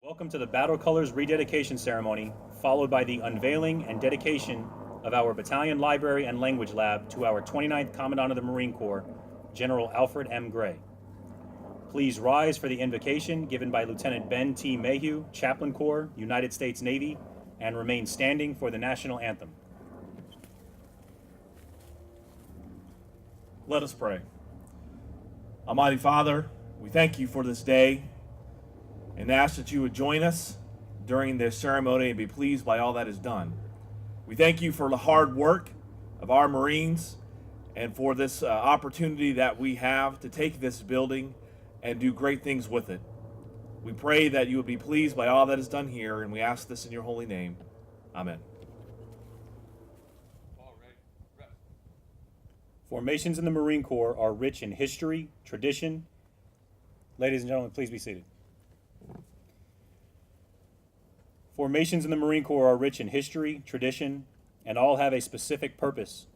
Welcome to the Battle Colors Rededication Ceremony, followed by the unveiling and dedication of our Battalion Library and Language Lab to our 29th Commandant of the Marine Corps, General Alfred M. Gray. Please rise for the invocation given by Lieutenant Ben T. Mayhew, Chaplain Corps, United States Navy, and remain standing for the National Anthem. Let us pray. Almighty Father, we thank you for this day and ask that you would join us during this ceremony and be pleased by all that is done. We thank you for the hard work of our Marines and for this opportunity that we have to take this building and do great things with it. We pray that you would be pleased by all that is done here, and we ask this in your holy name. Amen. Formations in the Marine Corps are rich in history, tradition. Ladies and gentlemen, please be seated. Formations in the Marine Corps are rich in history, tradition, and all have a specific purpose,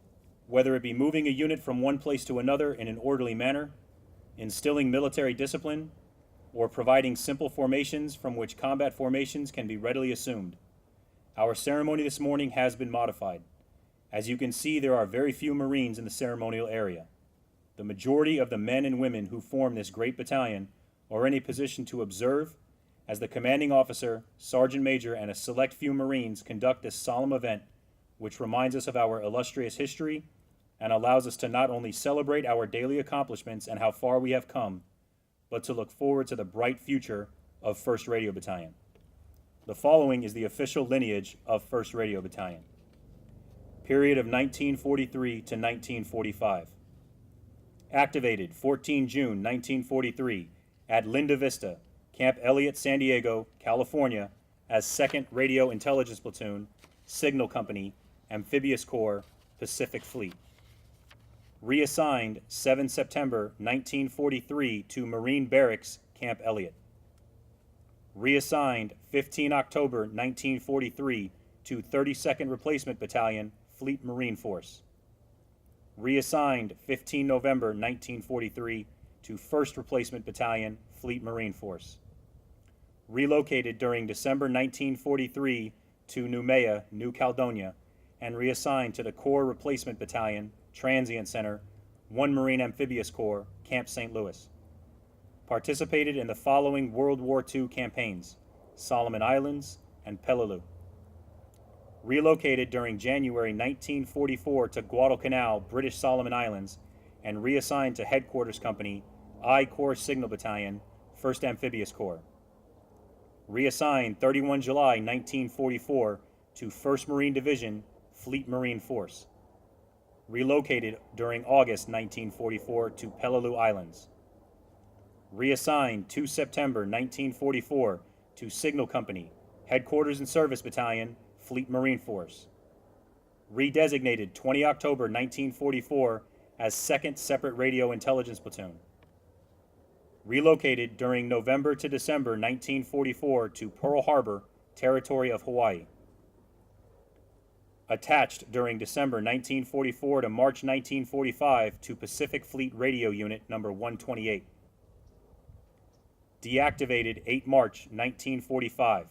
whether it be moving a unit from one place to another in an orderly manner, instilling military discipline, or providing simple formations from which combat formations can be readily assumed. Our ceremony this morning has been modified. As you can see, there are very few Marines in the ceremonial area. The majority of the men and women who form this great battalion are in a position to observe as the commanding officer, sergeant major, and a select few Marines conduct this solemn event, which reminds us of our illustrious history and allows us to not only celebrate our daily accomplishments and how far we have come, but to look forward to the bright future of 1st Radio Battalion. The following is the official lineage of 1st Radio Battalion. Period of 1943 to 1945. Activated 14 June 1943 at Linda Vista, Camp Elliott, San Diego, California, as 2nd Radio Intelligence Platoon, Signal Company, Amphibious Corps, Pacific Fleet. Reassigned 7 September 1943 to Marine Barracks, Camp Elliott. Reassigned 15 October 1943 to 32nd Replacement Battalion, Fleet Marine Force. Reassigned 15 November 1943 to 1st Replacement Battalion, Fleet Marine Force. Relocated during December 1943 to Noumea, New Caledonia, and reassigned to the Corps Replacement Battalion, Transient Center, 1 Marine Amphibious Corps, Camp St. Louis. Participated in the following World War II campaigns: Solomon Islands and Peleliu. Relocated during January 1944 to Guadalcanal, British Solomon Islands, and reassigned to Headquarters Company, I Corps Signal Battalion, 1st Amphibious Corps. Reassigned 31 July 1944 to 1st Marine Division, Fleet Marine Force. Relocated during August 1944 to Peleliu Islands. Reassigned 2 September 1944 to Signal Company, Headquarters and Service Battalion, Fleet Marine Force. Redesignated 20 October 1944 as 2nd Separate Radio Intelligence Platoon. Relocated during November to December 1944 to Pearl Harbor, Territory of Hawaii. Attached during December 1944 to March 1945 to Pacific Fleet Radio Unit number 128. Deactivated 8 March 1945.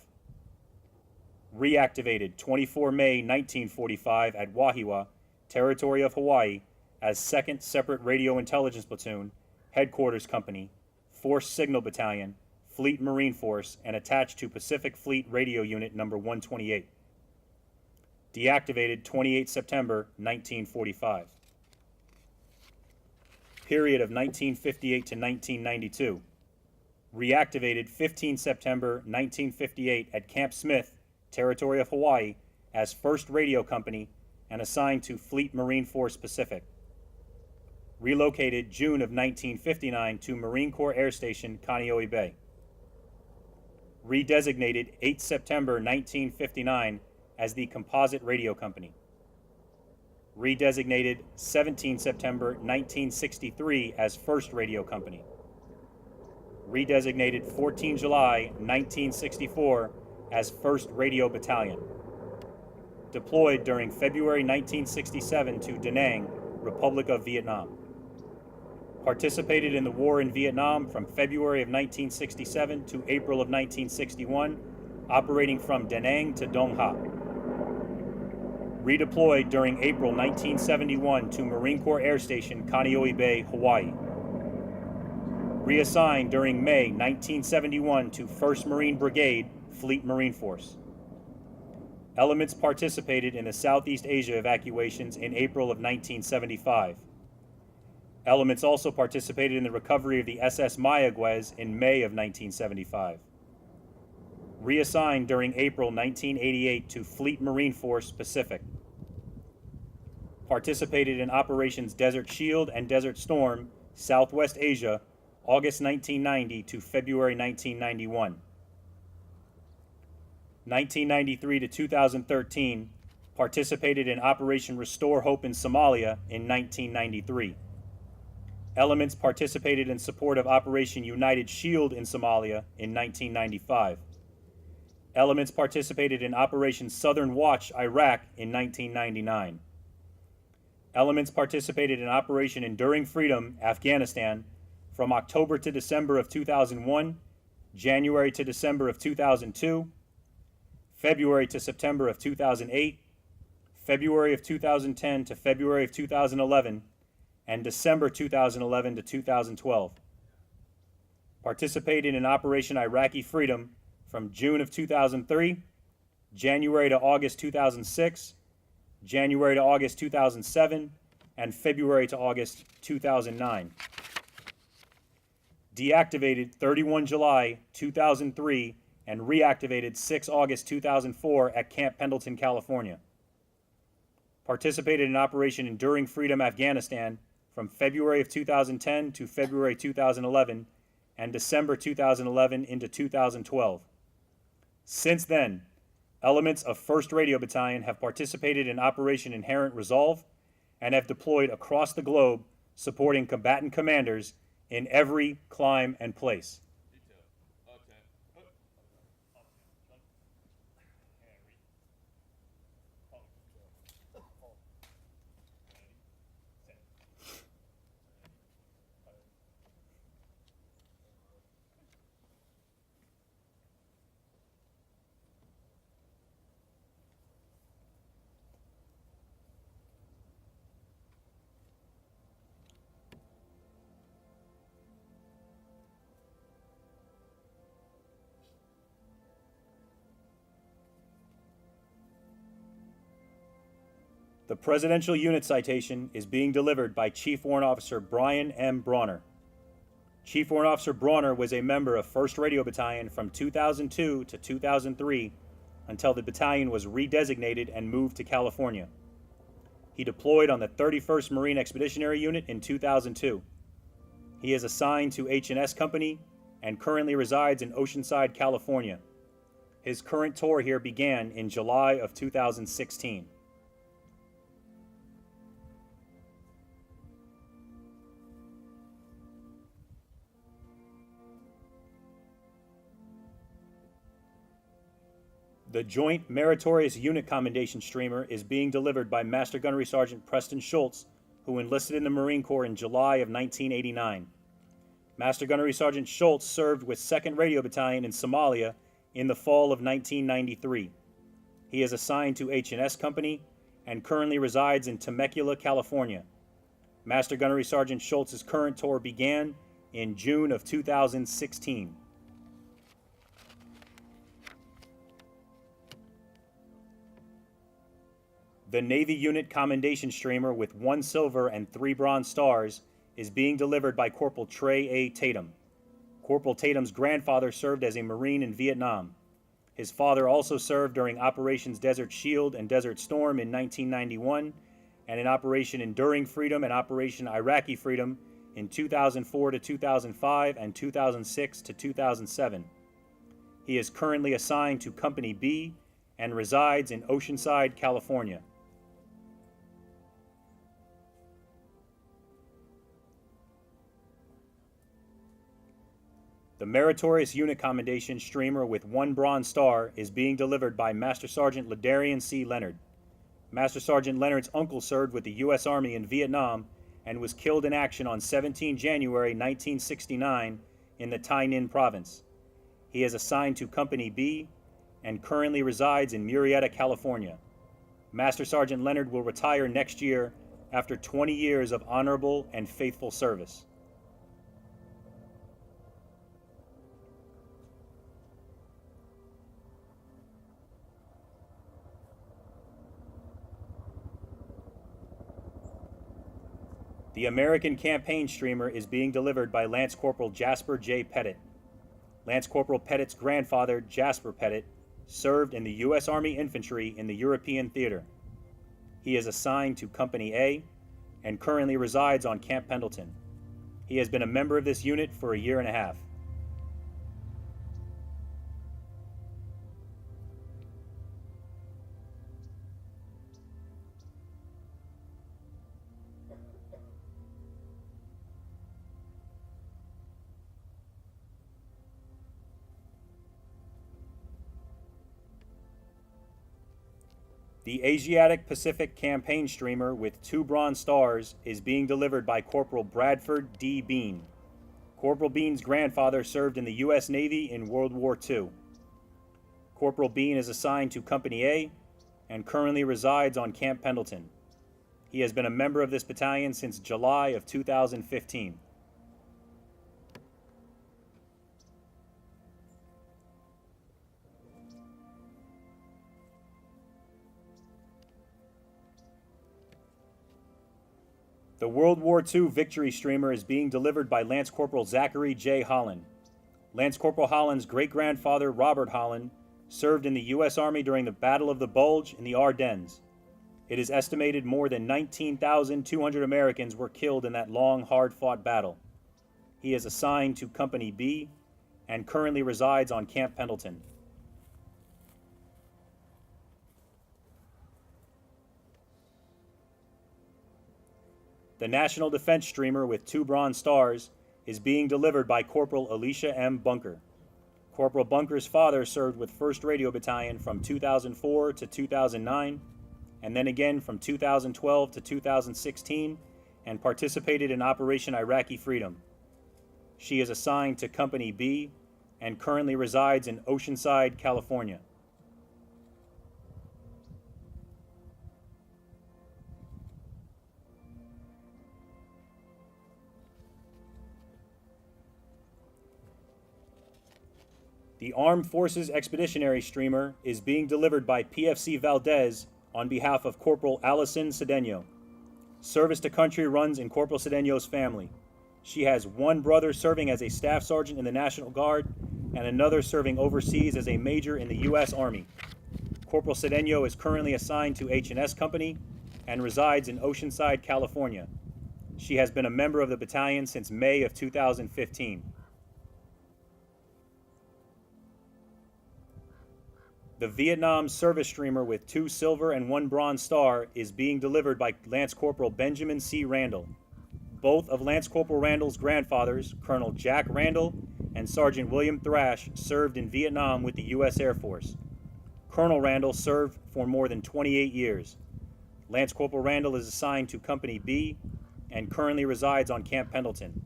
Reactivated 24 May 1945 at Wahiawa, Territory of Hawaii, as 2nd Separate Radio Intelligence Platoon, Headquarters Company, 4th Signal Battalion, Fleet Marine Force, and attached to Pacific Fleet Radio Unit number 128. Deactivated 28 September 1945. Period of 1958 to 1992. Reactivated 15 September 1958 at Camp Smith, Territory of Hawaii, as 1st Radio Company and assigned to Fleet Marine Force Pacific. Relocated June of 1959 to Marine Corps Air Station, Kaneohe Bay. Redesignated 8 September 1959 as the Composite Radio Company. Redesignated 17 September 1963 as 1st Radio Company. Redesignated 14 July 1964 as 1st Radio Battalion. Deployed during February 1967 to Da Nang, Republic of Vietnam. Participated in the war in Vietnam from February of 1967 to April of 1961, operating from Da Nang to Dong Ha. Redeployed during April 1971 to Marine Corps Air Station, Kaneohe Bay, Hawaii. Reassigned during May 1971 to 1st Marine Brigade, Fleet Marine Force. Elements participated in the Southeast Asia evacuations in April of 1975. Elements also participated in the recovery of the SS Mayaguez in May of 1975. Reassigned during April 1988 to Fleet Marine Force Pacific. Participated in Operations Desert Shield and Desert Storm, Southwest Asia, August 1990 to February 1991. 1993 to 2013, participated in Operation Restore Hope in Somalia in 1993. Elements participated in support of Operation United Shield in Somalia in 1995. Elements participated in Operation Southern Watch, Iraq in 1999. Elements participated in Operation Enduring Freedom, Afghanistan, from October to December of 2001, January to December of 2002, February to September of 2008, February of 2010 to February of 2011, and December 2011 to 2012. Participated in Operation Iraqi Freedom from June of 2003, January to August 2006, January to August 2007, and February to August 2009. Deactivated 31 July 2003 and reactivated 6 August 2004 at Camp Pendleton, California. Participated in Operation Enduring Freedom, Afghanistan from February of 2010 to February 2011 and December 2011 into 2012. Since then, elements of 1st Radio Battalion have participated in Operation Inherent Resolve and have deployed across the globe supporting combatant commanders in every clime and place. The Presidential Unit Citation is being delivered by Chief Warrant Officer Brian M. Bronner. Chief Warrant Officer Bronner was a member of 1st Radio Battalion from 2002 to 2003 until the battalion was redesignated and moved to California. He deployed on the 31st Marine Expeditionary Unit in 2002. He is assigned to H&S Company and currently resides in Oceanside, California. His current tour here began in July of 2016. The Joint Meritorious Unit Commendation Streamer is being delivered by Master Gunnery Sergeant Preston Schultz, who enlisted in the Marine Corps in July of 1989. Master Gunnery Sergeant Schultz served with 2nd Radio Battalion in Somalia in the fall of 1993. He is assigned to H&S Company and currently resides in Temecula, California. Master Gunnery Sergeant Schultz's current tour began in June of 2016. The Navy Unit Commendation Streamer with 1 silver and 3 bronze stars is being delivered by Corporal Trey A. Tatum. Corporal Tatum's grandfather served as a Marine in Vietnam. His father also served during Operations Desert Shield and Desert Storm in 1991 and in Operation Enduring Freedom and Operation Iraqi Freedom in 2004 to 2005 and 2006 to 2007. He is currently assigned to Company B and resides in Oceanside, California. The Meritorious Unit Commendation Streamer with 1 bronze star is being delivered by Master Sergeant Ladarian C. Leonard. Master Sergeant Leonard's uncle served with the U.S. Army in Vietnam and was killed in action on 17 January 1969 in the Tainan province. He is assigned to Company B and currently resides in Murrieta, California. Master Sergeant Leonard will retire next year after 20 years of honorable and faithful service. The American Campaign Streamer is being delivered by Lance Corporal Jasper J. Pettit. Lance Corporal Pettit's grandfather, Jasper Pettit, served in the U.S. Army Infantry in the European Theater. He is assigned to Company A and currently resides on Camp Pendleton. He has been a member of this unit for a year and a half. The Asiatic Pacific Campaign Streamer with 2 Bronze Stars is being delivered by Corporal Bradford D. Bean. Corporal Bean's grandfather served in the U.S. Navy in World War II. Corporal Bean is assigned to Company A and currently resides on Camp Pendleton. He has been a member of this battalion since July of 2015. The World War II Victory Streamer is being delivered by Lance Corporal Zachary J. Holland. Lance Corporal Holland's great-grandfather, Robert Holland, served in the U.S. Army during the Battle of the Bulge in the Ardennes. It is estimated more than 19,200 Americans were killed in that long, hard-fought battle. He is assigned to Company B and currently resides on Camp Pendleton. The National Defense Streamer with 2 Bronze Stars is being delivered by Corporal Alicia M. Bunker. Corporal Bunker's father served with 1st Radio Battalion from 2004 to 2009, and then again from 2012 to 2016, and participated in Operation Iraqi Freedom. She is assigned to Company B and currently resides in Oceanside, California. The Armed Forces Expeditionary Streamer is being delivered by PFC Valdez on behalf of Corporal Allison Cedeno. Service to country runs in Corporal Cedeno's family. She has 1 brother serving as a staff sergeant in the National Guard and another serving overseas as a major in the U.S. Army. Corporal Cedeno is currently assigned to H&S Company and resides in Oceanside, California. She has been a member of the battalion since May of 2015. The Vietnam Service Streamer with 2 Silver and 1 Bronze Star is being delivered by Lance Corporal Benjamin C. Randall. Both of Lance Corporal Randall's grandfathers, Colonel Jack Randall and Sergeant William Thrash, served in Vietnam with the U.S. Air Force. Colonel Randall served for more than 28 years. Lance Corporal Randall is assigned to Company B and currently resides on Camp Pendleton.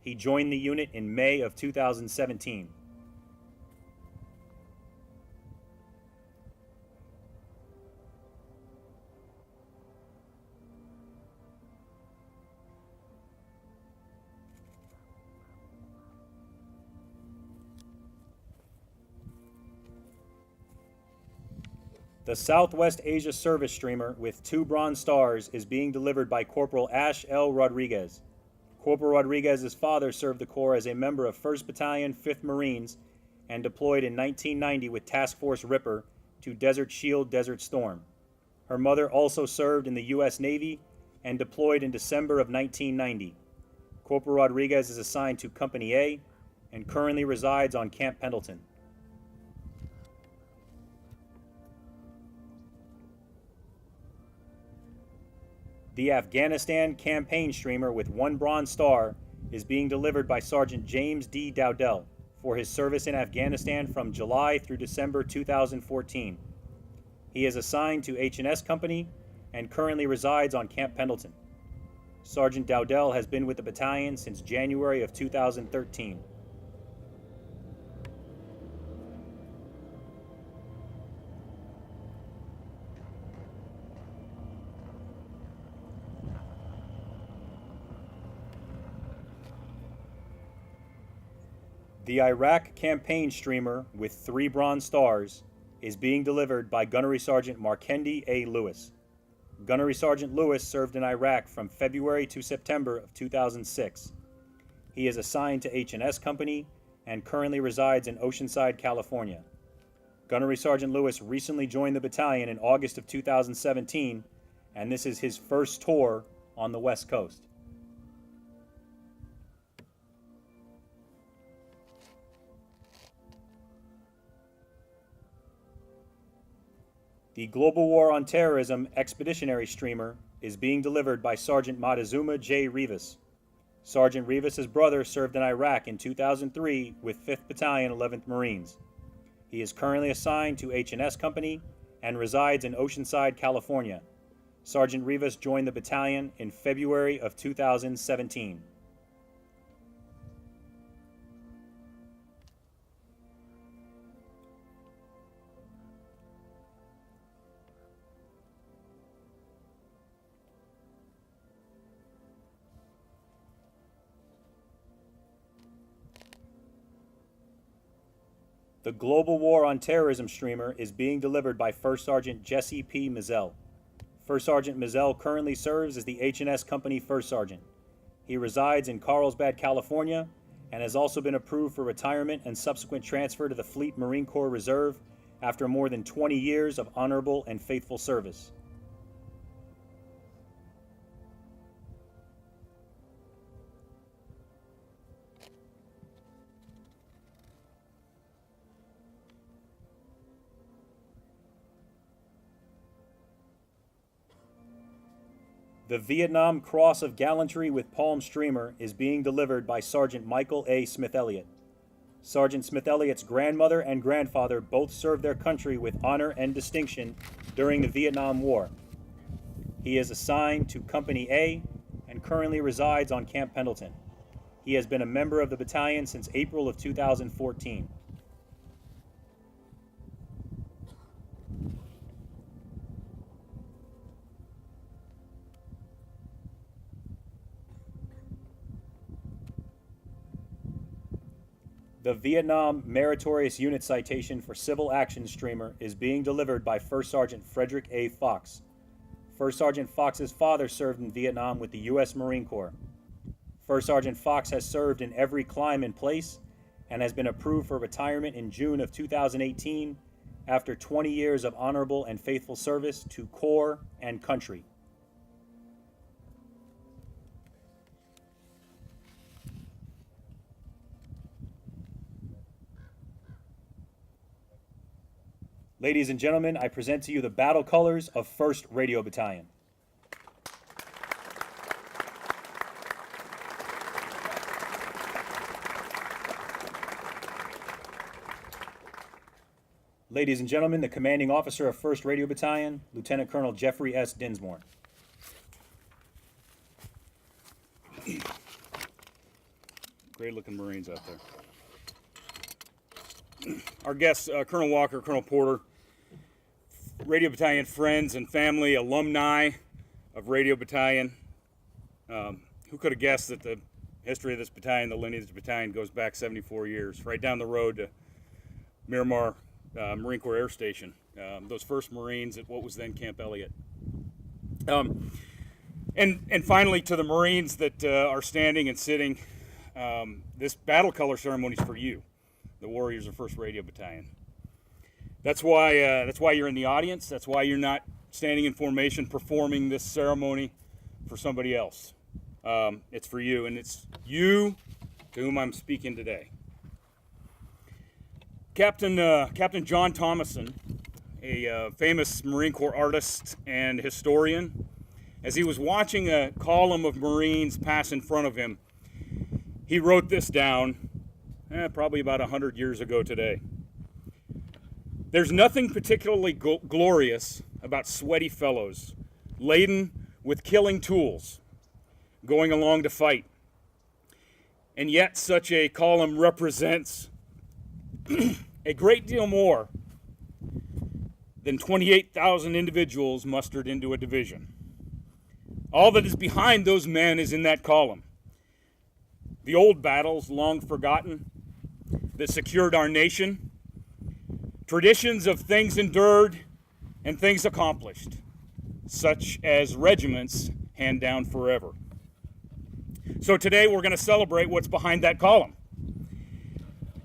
He joined the unit in May of 2017. The Southwest Asia Service Streamer with 2 Bronze Stars is being delivered by Corporal Ash L. Rodriguez. Corporal Rodriguez's father served the Corps as a member of 1st Battalion, 5th Marines, and deployed in 1990 with Task Force Ripper to Desert Shield, Desert Storm. Her mother also served in the U.S. Navy and deployed in December of 1990. Corporal Rodriguez is assigned to Company A and currently resides on Camp Pendleton. The Afghanistan Campaign Streamer with 1 Bronze Star is being delivered by Sergeant James D. Dowdell for his service in Afghanistan from July through December 2014. He is assigned to H&S Company and currently resides on Camp Pendleton. Sergeant Dowdell has been with the battalion since January of 2013. The Iraq campaign streamer with 3 Bronze Stars is being delivered by Gunnery Sergeant Markendi A. Lewis. Gunnery Sergeant Lewis served in Iraq from February to September of 2006. He is assigned to H&S Company and currently resides in Oceanside, California. Gunnery Sergeant Lewis recently joined the battalion in August of 2017, and this is his first tour on the West Coast. The Global War on Terrorism Expeditionary streamer is being delivered by Sergeant Montezuma J. Rivas. Sergeant Rivas' brother served in Iraq in 2003 with 5th Battalion, 11th Marines. He is currently assigned to H&S Company and resides in Oceanside, California. Sergeant Rivas joined the battalion in February of 2017. The Global War on Terrorism streamer is being delivered by First Sergeant Jesse P. Mizell. First Sergeant Mizell currently serves as the H&S Company First Sergeant. He resides in Carlsbad, California, and has also been approved for retirement and subsequent transfer to the Fleet Marine Corps Reserve after more than 20 years of honorable and faithful service. The Vietnam Cross of Gallantry with Palm streamer is being delivered by Sergeant Michael A. Smith-Elliott. Sergeant Smith-Elliott's grandmother and grandfather both served their country with honor and distinction during the Vietnam War. He is assigned to Company A and currently resides on Camp Pendleton. He has been a member of the battalion since April of 2014. The Vietnam Meritorious Unit Citation for Civil Action streamer is being delivered by First Sergeant Frederick A. Fox. First Sergeant Fox's father served in Vietnam with the U.S. Marine Corps. First Sergeant Fox has served in every climb and place and has been approved for retirement in June of 2018 after 20 years of honorable and faithful service to Corps and country. Ladies and gentlemen, I present to you the battle colors of 1st Radio Battalion. Ladies and gentlemen, the commanding officer of 1st Radio Battalion, Lieutenant Colonel Jeffrey S. Dinsmore. Great looking Marines out there. Our guests, Colonel Walker, Colonel Porter, Radio Battalion friends and family, alumni of Radio Battalion. Who could have guessed that the history of this battalion, the lineage of this battalion, goes back 74 years, right down the road to Miramar Marine Corps Air Station. Those first Marines at what was then Camp Elliott. And finally, to the Marines that are standing and sitting, this battle color ceremony is for you, the warriors of 1st Radio Battalion. That's why you're in the audience. That's why you're not standing in formation performing this ceremony for somebody else. It's for you, and it's you to whom I'm speaking today. Captain John Thomason, a famous Marine Corps artist and historian, as he was watching a column of Marines pass in front of him, he wrote this down probably about 100 years ago today. There's nothing particularly glorious about sweaty fellows laden with killing tools, going along to fight. And yet such a column represents a great deal more than 28,000 individuals mustered into a division. All that is behind those men is in that column. The old battles long forgotten that secured our nation, traditions of things endured and things accomplished, such as regiments hand down forever. So today we're going to celebrate what's behind that column.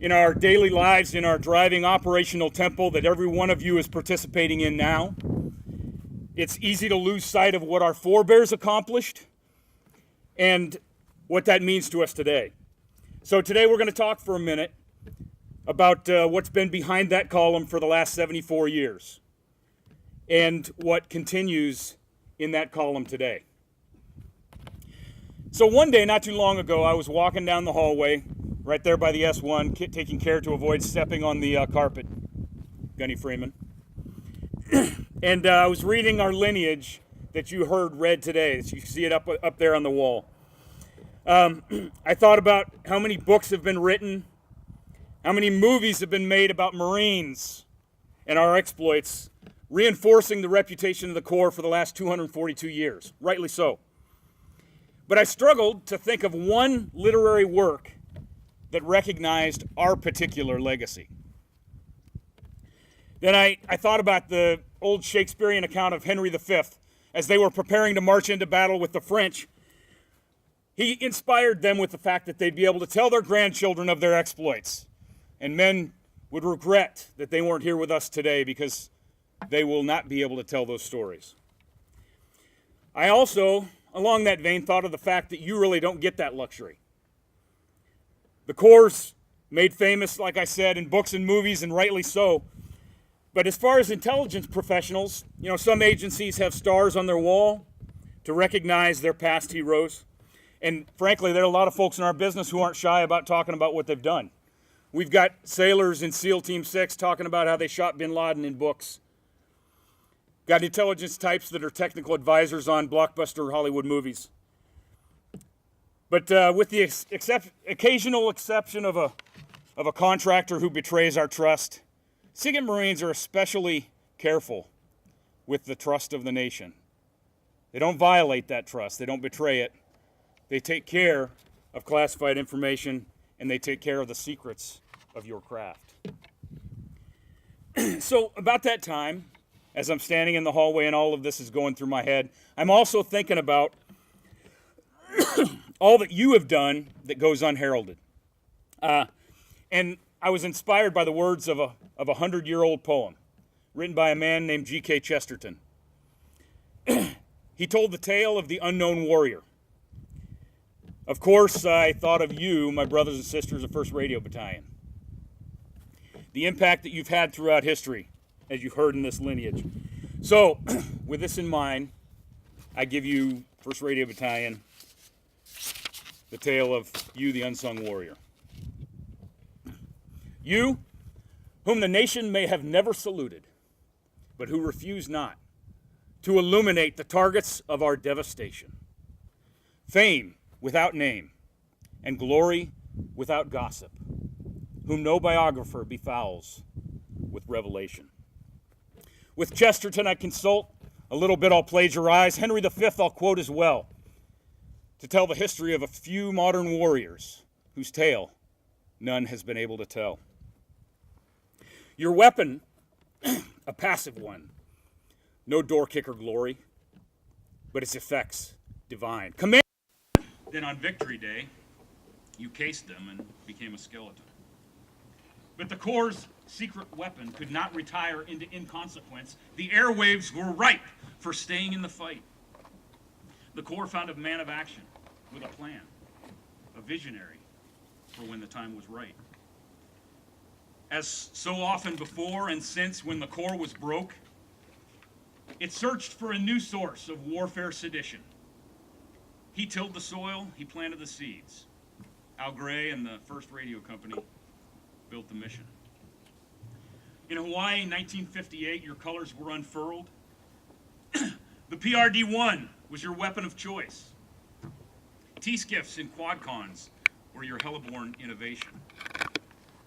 In our daily lives, in our driving operational tempo that every one of you is participating in now, it's easy to lose sight of what our forebears accomplished and what that means to us today. So today we're going to talk for a minute about what's been behind that column for the last 74 years and what continues in that column today. So one day, not too long ago, I was walking down the hallway right there by the S1, taking care to avoid stepping on the carpet, Gunny Freeman. And I was reading our lineage that you heard read today. You see it up there on the wall. I thought about how many books have been written, how many movies have been made about Marines and our exploits, reinforcing the reputation of the Corps for the last 242 years, rightly so. But I struggled to think of one literary work that recognized our particular legacy. Then I thought about the old Shakespearean account of Henry V as they were preparing to march into battle with the French. He inspired them with the fact that they'd be able to tell their grandchildren of their exploits. And men would regret that they weren't here with us today because they will not be able to tell those stories. I also, along that vein, thought of the fact that you really don't get that luxury. The Corps made famous, like I said, in books and movies, and rightly so. But as far as intelligence professionals, some agencies have stars on their wall to recognize their past heroes. And frankly, there are a lot of folks in our business who aren't shy about talking about what they've done. We've got sailors in SEAL Team 6 talking about how they shot bin Laden in books. Got intelligence types that are technical advisors on blockbuster Hollywood movies. But with the occasional exception of a contractor who betrays our trust, SIGINT Marines are especially careful with the trust of the nation. They don't violate that trust. They don't betray it. They take care of classified information, and they take care of the secrets of your craft. So about that time, as I'm standing in the hallway and all of this is going through my head, I'm also thinking about all that you have done that goes unheralded. And I was inspired by the words of a 100-year-old poem written by a man named G.K. Chesterton. He told the tale of the unknown warrior. Of course, I thought of you, my brothers and sisters of 1st Radio Battalion. The impact that you've had throughout history, as you heard in this lineage. So, with this in mind, I give you 1st Radio Battalion, the tale of you, the unsung warrior. You, whom the nation may have never saluted, but who refuse not to illuminate the targets of our devastation. Fame without name, and glory without gossip, whom no biographer befouls with revelation. With Chesterton I consult, a little bit I'll plagiarize, Henry V I'll quote as well, to tell the history of a few modern warriors whose tale none has been able to tell. Your weapon, a passive one, no door kicker glory, but its effects divine. Command. Then on Victory Day, you cased them and became a skeleton. But the Corps' secret weapon could not retire into inconsequence. The airwaves were ripe for staying in the fight. The Corps found a man of action with a plan, a visionary for when the time was right. As so often before and since when the Corps was broke, it searched for a new source of warfare sedition. He tilled the soil, he planted the seeds. Al Gray and the 1st Radio Company built the mission. In Hawaii, 1958, your colors were unfurled. The PRD-1 was your weapon of choice. T-skiffs and quadcons were your heliborne innovation.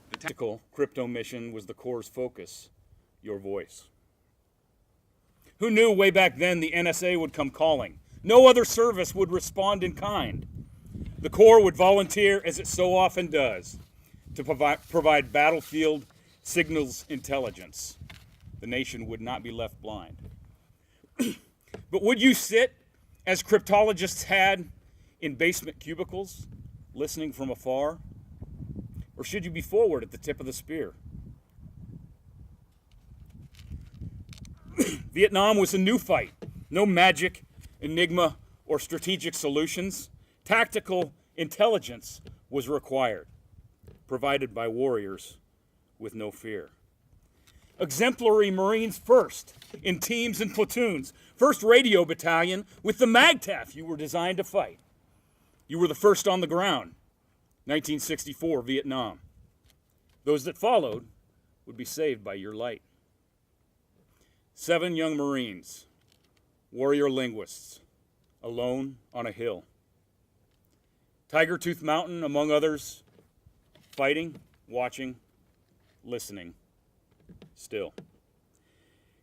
The tactical crypto mission was the Corps' focus, your voice. Who knew way back then the NSA would come calling? No other service would respond in kind. The Corps would volunteer, as it so often does, to provide battlefield signals intelligence. The nation would not be left blind. But would you sit, as cryptologists had, in basement cubicles, listening from afar? Or should you be forward at the tip of the spear? Vietnam was a new fight. No magic, enigma, or strategic solutions. Tactical intelligence was required, provided by warriors with no fear. Exemplary Marines first, in teams and platoons. First Radio Battalion with the MAGTF you were designed to fight. You were the first on the ground, 1964 Vietnam. Those that followed would be saved by your light. 7 young Marines, warrior linguists, alone on a hill. Tiger Tooth Mountain, among others, fighting, watching, listening, still.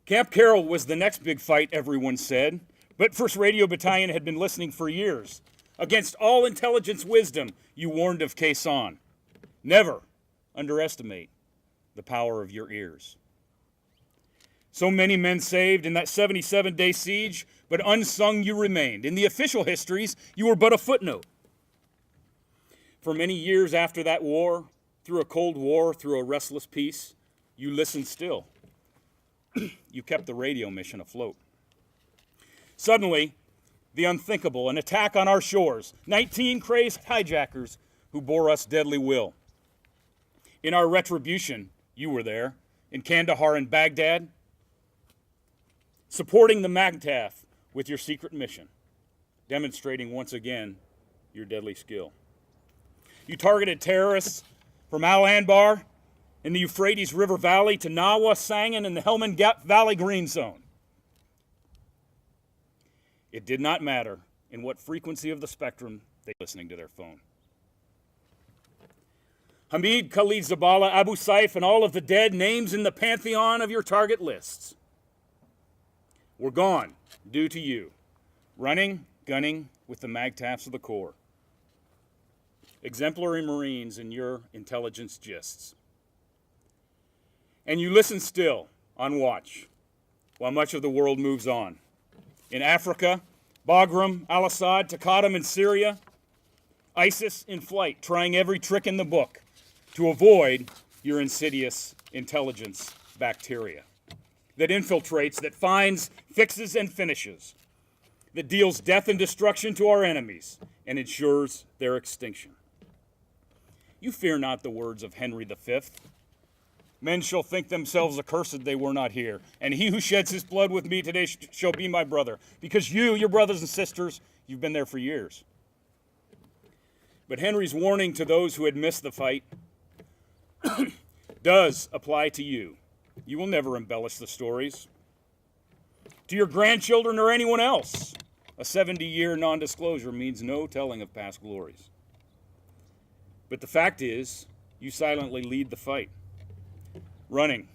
Camp Carroll was the next big fight, everyone said, but 1st Radio Battalion had been listening for years. Against all intelligence wisdom, you warned of Quezon. Never underestimate the power of your ears. So many men saved in that 77-day siege, but unsung you remained. In the official histories, you were but a footnote. For many years after that war, through a Cold War, through a restless peace, you listened still. You kept the radio mission afloat. Suddenly, the unthinkable, an attack on our shores, 19 crazed hijackers who bore us deadly will. In our retribution, you were there, in Kandahar and Baghdad, supporting the MAGTF with your secret mission, demonstrating once again your deadly skill. You targeted terrorists from Al Anbar in the Euphrates River Valley to Nawa, Sangin, and the Helmand Gap Valley Green Zone. It did not matter in what frequency of the spectrum they were listening to their phone. Hamid, Khalid Zabala, Abu Saif, and all of the dead names in the pantheon of your target lists were gone due to you, running, gunning with the MAGTFs of the Corps. Exemplary Marines in your intelligence gists. And you listen still, on watch, while much of the world moves on. In Africa, Bagram, al-Assad, Taqadum in Syria, ISIS in flight, trying every trick in the book to avoid your insidious intelligence bacteria that infiltrates, that finds, fixes, and finishes, that deals death and destruction to our enemies and ensures their extinction. You fear not the words of Henry V. Men shall think themselves accursed they were not here, and he who sheds his blood with me today shall be my brother, because you, your brothers and sisters, you've been there for years. But Henry's warning to those who had missed the fight does apply to you. You will never embellish the stories. To your grandchildren or anyone else, a 70-year non-disclosure means no telling of past glories. But the fact is, you silently lead the fight. Running,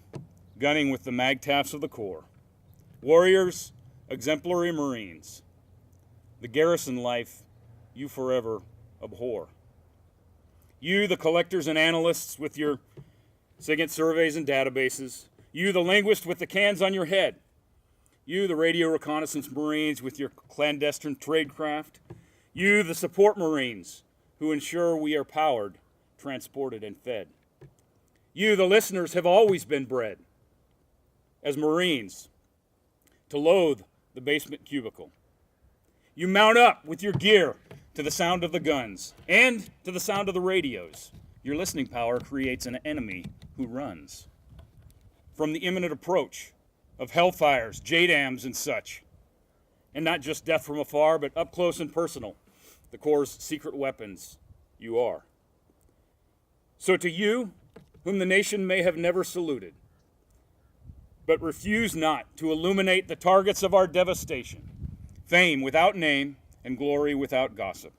gunning with the MAGTFs of the Corps. Warriors, exemplary Marines. The garrison life you forever abhor. You, the collectors and analysts with your SIGINT surveys and databases. You, the linguist with the cans on your head. You, the radio reconnaissance Marines with your clandestine tradecraft. You, the support Marines who ensure we are powered, transported, and fed. You, the listeners, have always been bred as Marines to loathe the basement cubicle. You mount up with your gear to the sound of the guns and to the sound of the radios. Your listening power creates an enemy who runs from the imminent approach of hellfires, JDAMs, and such. And not just death from afar, but up close and personal, the Corps' secret weapons you are. So to you, whom the nation may have never saluted, but refuse not to illuminate the targets of our devastation, fame without name and glory without gossip.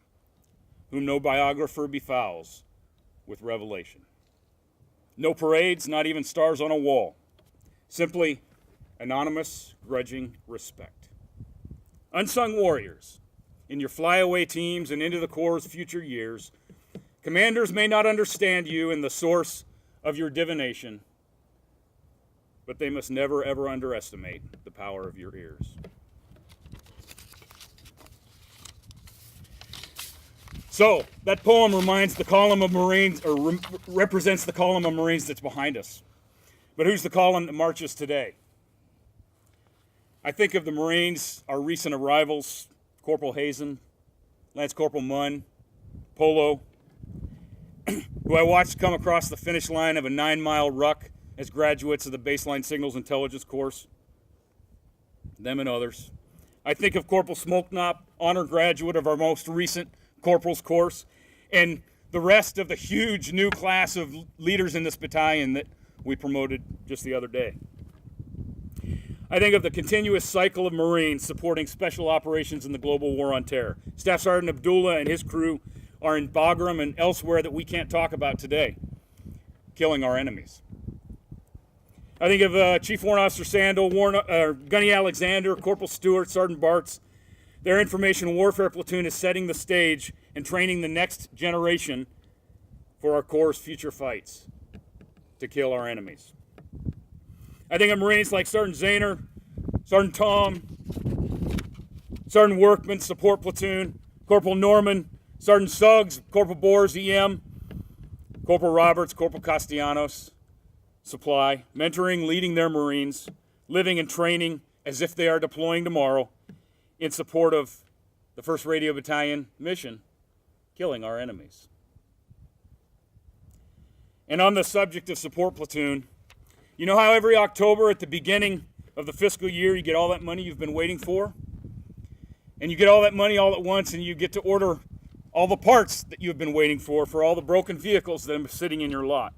whom no biographer befouls with revelation. No parades, not even stars on a wall. Simply anonymous, grudging respect. Unsung warriors, in your flyaway teams and into the Corps' future years, commanders may not understand you and the source of your divination, but they must never, ever underestimate the power of your ears. So, that poem reminds the column of Marines, or represents the column of Marines that's behind us. But who's the column that marches today? I think of the Marines, our recent arrivals, Corporal Hazen, Lance Corporal Munn, Polo, who I watched come across the finish line of a 9-mile ruck as graduates of the Baseline Signals Intelligence course, them and others. I think of Corporal Smoknop, honor graduate of our most recent Corporal's course, and the rest of the huge new class of leaders in this battalion that we promoted just the other day. I think of the continuous cycle of Marines supporting special operations in the global war on terror. Staff Sergeant Abdullah and his crew are in Bagram and elsewhere that we can't talk about today, killing our enemies. I think of Chief Warrant Officer Sandel, Gunny Alexander, Corporal Stewart, Sergeant Bartz. Their information warfare platoon is setting the stage and training the next generation for our Corps' future fights to kill our enemies. I think of Marines like Sergeant Zahner, Sergeant Tom, Sergeant Workman, support platoon, Corporal Norman, Sergeant Suggs, Corporal Boers, EM, Corporal Roberts, Corporal Castellanos, supply, mentoring, leading their Marines, living and training as if they are deploying tomorrow in support of the 1st Radio Battalion mission, killing our enemies. And on the subject of support platoon, you know how every October at the beginning of the fiscal year you get all that money you've been waiting for? And you get all that money all at once and you get to order all the parts that you've been waiting for all the broken vehicles that are sitting in your lot.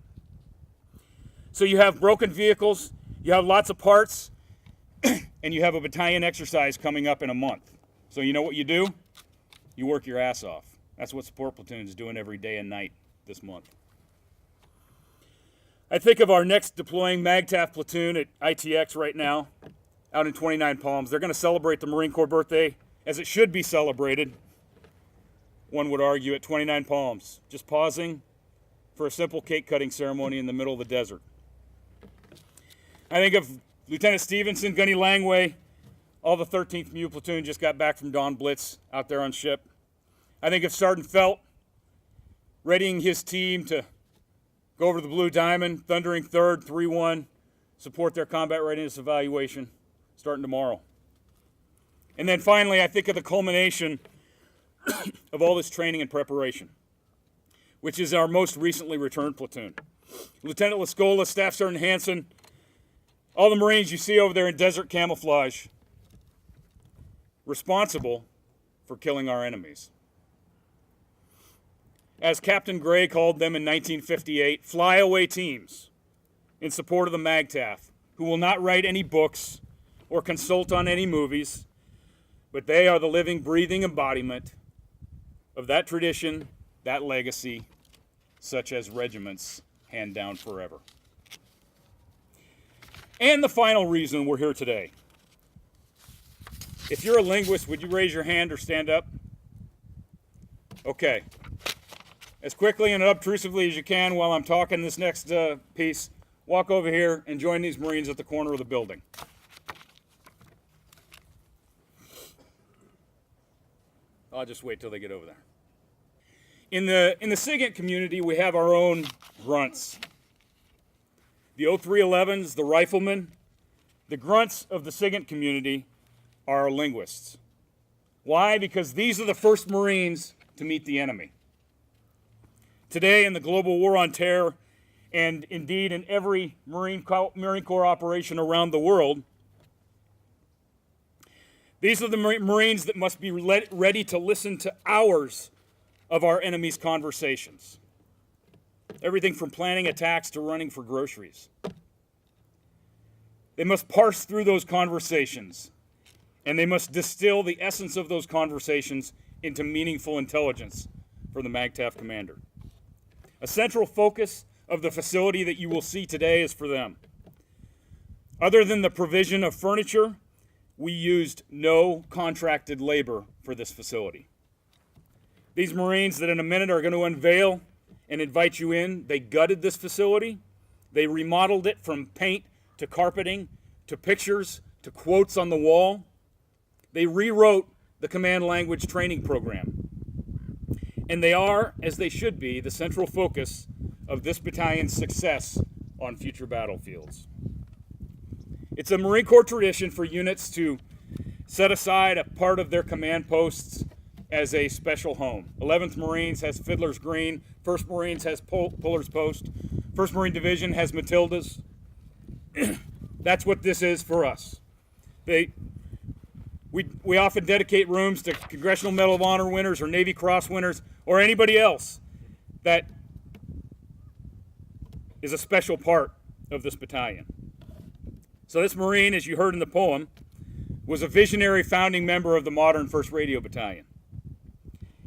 So you have broken vehicles, you have lots of parts, and you have a battalion exercise coming up in a month. So you know what you do? You work your ass off. That's what support platoon is doing every day and night this month. I think of our next deploying MAGTF platoon at ITX right now, out in 29 Palms. They're going to celebrate the Marine Corps birthday as it should be celebrated, one would argue, at 29 Palms, just pausing for a simple cake cutting ceremony in the middle of the desert. I think of Lieutenant Stevenson, Gunny Langway, all the 13th MU platoon just got back from Dawn Blitz out there on ship. I think of Sergeant Felt, readying his team to go over to the Blue Diamond, thundering 3rd, 3-1, support their combat readiness evaluation starting tomorrow. And then finally, I think of the culmination of all this training and preparation, which is our most recently returned platoon. Lieutenant Lascola, Staff Sergeant Hansen, all the Marines you see over there in desert camouflage, responsible for killing our enemies. As Captain Gray called them in 1958, flyaway teams in support of the MAGTF, who will not write any books or consult on any movies, but they are the living, breathing embodiment of that tradition, that legacy, such as regiments hand down forever. And the final reason we're here today. If you're a linguist, would you raise your hand or stand up? Okay. As quickly and unobtrusively as you can while I'm talking this next piece, walk over here and join these Marines at the corner of the building. I'll just wait till they get over there. In the SIGINT community, we have our own grunts. The 0311s, the riflemen, the grunts of the SIGINT community are our linguists. Why? Because these are the first Marines to meet the enemy. Today in the global war on terror, and indeed in every Marine Corps operation around the world, these are the Marines that must be ready to listen to hours of our enemy's conversations. Everything from planning attacks to running for groceries. They must parse through those conversations, and they must distill the essence of those conversations into meaningful intelligence for the MAGTF commander. A central focus of the facility that you will see today is for them. Other than the provision of furniture, we used no contracted labor for this facility. These Marines that in a minute are going to unveil and invite you in, they gutted this facility. They remodeled it from paint to carpeting to pictures to quotes on the wall. They rewrote the command language training program. And they are, as they should be, the central focus of this battalion's success on future battlefields. It's a Marine Corps tradition for units to set aside a part of their command posts as a special home. 11th Marines has Fiddler's Green, 1st Marines has Puller's Post, 1st Marine Division has Matilda's. That's what this is for us. We often dedicate rooms to Congressional Medal of Honor winners or Navy Cross winners or anybody else that is a special part of this battalion. So this Marine, as you heard in the poem, was a visionary founding member of the modern 1st Radio Battalion.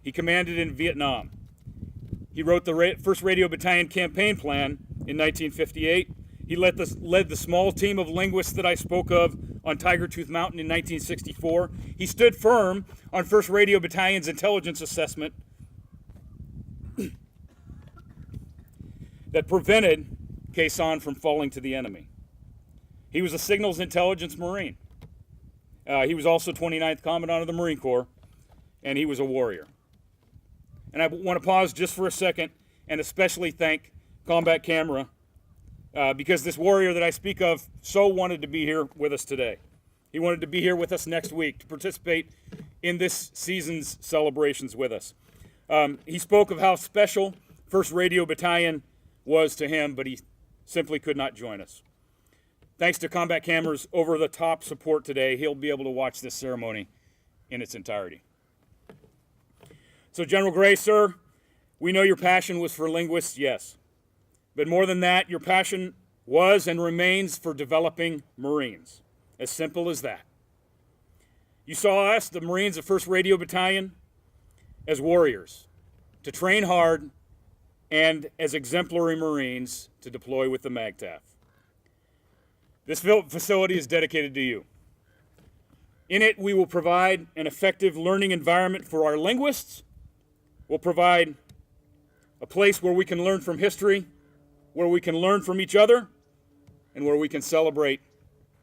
He commanded in Vietnam. He wrote the 1st Radio Battalion campaign plan in 1958. He led the small team of linguists that I spoke of on Tiger Tooth Mountain in 1964. He stood firm on 1st Radio Battalion's intelligence assessment that prevented Khe Sanh from falling to the enemy. He was a signals intelligence Marine. He was also 29th Commandant of the Marine Corps, and he was a warrior. And I want to pause just for a second and especially thank Combat Camera because this warrior that I speak of so wanted to be here with us today. He wanted to be here with us next week to participate in this season's celebrations with us. He spoke of how special 1st Radio Battalion was to him, but he simply could not join us. Thanks to Combat Camera's over-the-top support today, he'll be able to watch this ceremony in its entirety. So General Gray, sir, we know your passion was for linguists, yes. But more than that, your passion was and remains for developing Marines. As simple as that. You saw us, the Marines of 1st Radio Battalion, as warriors, to train hard and as exemplary Marines to deploy with the MAGTF. This facility is dedicated to you. In it, we will provide an effective learning environment for our linguists. We'll provide a place where we can learn from history, where we can learn from each other, and where we can celebrate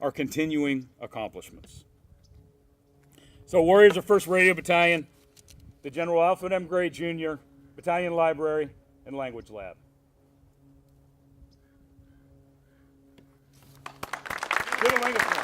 our continuing accomplishments. So Warriors of 1st Radio Battalion, the General Alfred M. Gray Jr. Battalion Library and Language Lab. Good language.